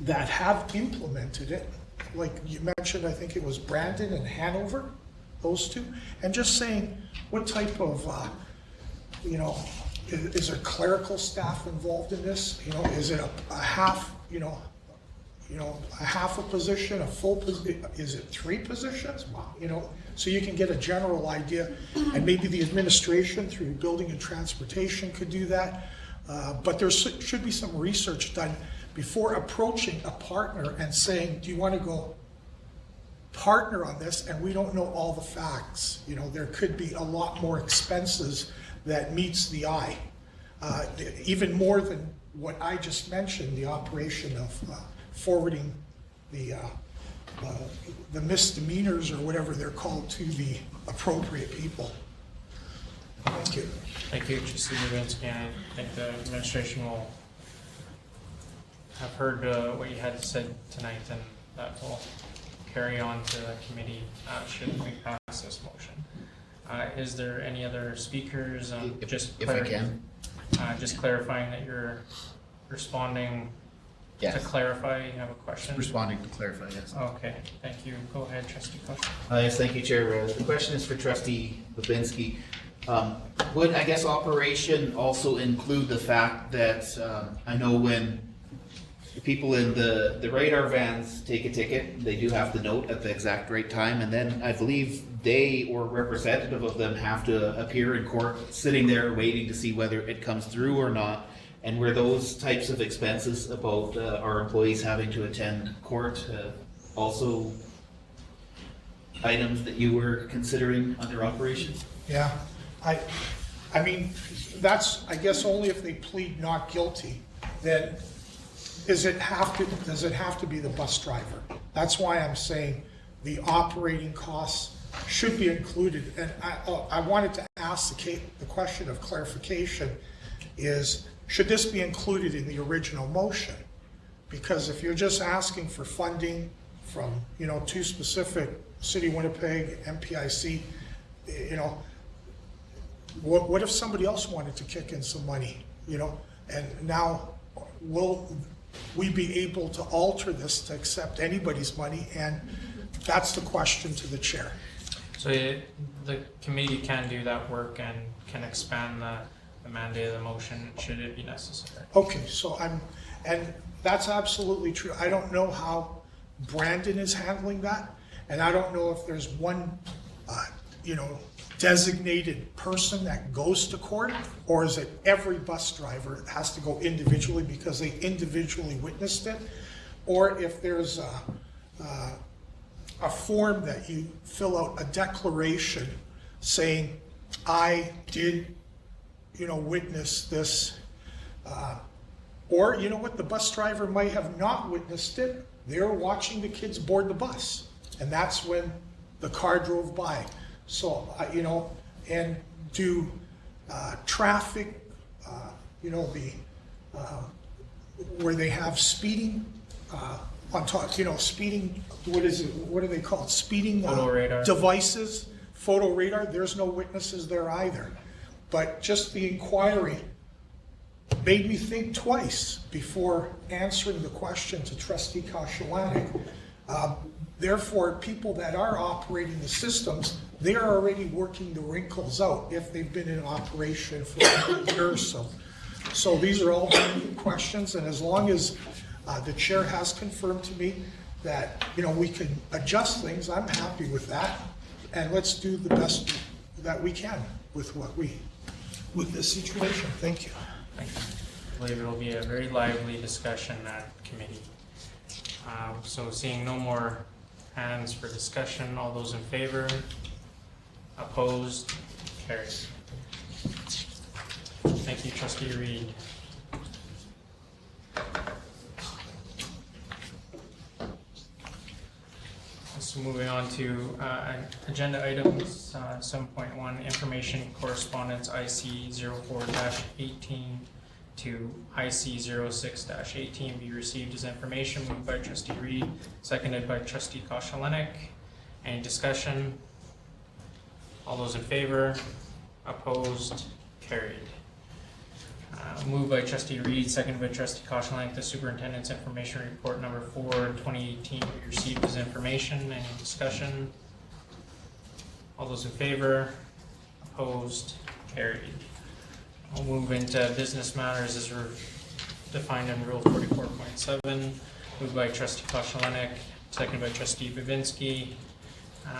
that have implemented it, like you mentioned, I think it was Brandon and Hanover, those two, and just saying what type of, you know, is there clerical staff involved in this? You know, is it a half, you know, a half a position, a full position? Is it 3 positions? Wow, you know, so you can get a general idea, and maybe the administration through building and transportation could do that. But there should be some research done before approaching a partner and saying, do you want to go partner on this? And we don't know all the facts. You know, there could be a lot more expenses that meets the eye, even more than what I just mentioned, the operation of forwarding the misdemeanors or whatever they're called to the appropriate people. Thank you. Thank you, Trustee Babinski. I think the administration will have heard what you had said tonight, and that will carry on to the committee should we pass Is there any other speakers? If I can. Just clarifying that you're responding to Yes. clarify, you have a question? Responding to clarify, yes. Okay, thank you. Go ahead, Trustee Koch. Yes, thank you, Chair. The question is for Trustee Babinski. Would, I guess, operation also include the fact that, I know when the people in the radar vans take a ticket, they do have to note at the exact right time, and then I believe they or representative of them have to appear in court, sitting there waiting to see whether it comes through or not. And were those types of expenses about our employees having to attend court also items that you were considering under operations? Yeah, I mean, that's, I guess, only if they plead not guilty, then does it have to be the bus driver? That's why I'm saying the operating costs should be included. And I wanted to ask the question of clarification is, should this be included in the original motion? Because if you're just asking for funding from, two specific, City of Winnipeg, MPIC, what if somebody else wanted to kick in some money, and now will we be able to alter this to accept anybody's money? And that's the question to the chair. So the committee can do that work and can expand the mandate of the motion should it be necessary. Okay, so and that's absolutely true. I don't know how Brandon is handling that, and I don't know if there's one, designated person that goes to court, or is it every bus driver has to go individually because they individually witnessed it, or if there's a form that you fill out, a declaration saying, I did witness this, or the bus driver might have not witnessed it. They're watching the kids board the bus, and that's when the car drove by. So, and do traffic, where they have speeding on top, speeding, what are they called? Speeding Photo radar. Devices, photo radar, there's no witnesses there either. But just the inquiry made me think twice before answering the question to Trustee Koscielny. Therefore, people that are operating the systems, they are already working the wrinkles out if they've been in operation for a year or so. So these are all very good questions, and as long as the chair has confirmed to me that we can adjust things, I'm happy with that, and let's do the best that we can with this situation. Thank you. Thank you. I believe it will be a very lively discussion at committee. So seeing no more hands for discussion, all those in favor? Opposed? Carried. Thank you, Trustee Reed. So moving on to agenda items, 7.1, information correspondence IC 04-18 to IC 06-18 be received as information. Moved by Trustee Reed, seconded by Trustee Koscielny. Any discussion? All those in favor? Opposed? Carried. Moved by Trustee Reed, seconded by Trustee Koscielny, the Superintendent's Information Report number 4, 2018 be received as information. Any discussion? All those in favor? Opposed? Carried. We'll move into business matters as defined in Rule 44.7. Moved by Trustee Koscielny, seconded by Trustee Babinski,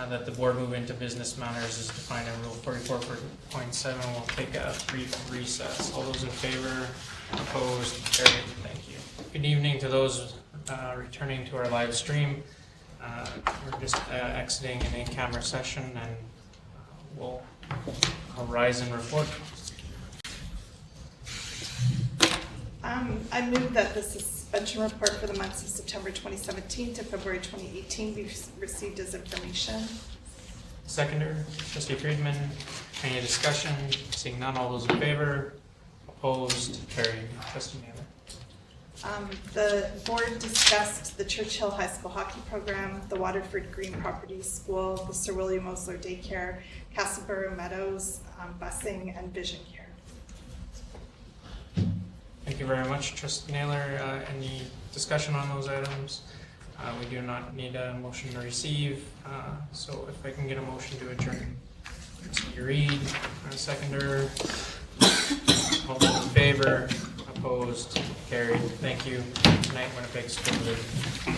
that the board move into business matters as defined in Rule 44.7. We'll take a brief recess. All those in favor? Opposed? Carried. Thank you. Good evening to those returning to our live stream. We're just exiting an in-camera session, and we'll rise and report. I move that the suspension report for the months of September 2017 to February 2018 be received as information. Seconder, Trustee Friedman. Any discussion? Seeing none, all those in favor? Opposed? Carried. Trustee Naylor. The board discussed the Churchill High School hockey program, the Waterford Green Properties School, the Sir William Osler Daycare, Castlebar Meadows, busing, and vision care. Thank you very much, Trustee Naylor. Any discussion on those items? We do not need a motion to receive, so if I can get a motion to adjourn. Trustee Reed, seconder. All those in favor? Opposed? Carried. Thank you. Good night, Winnipeg School Board.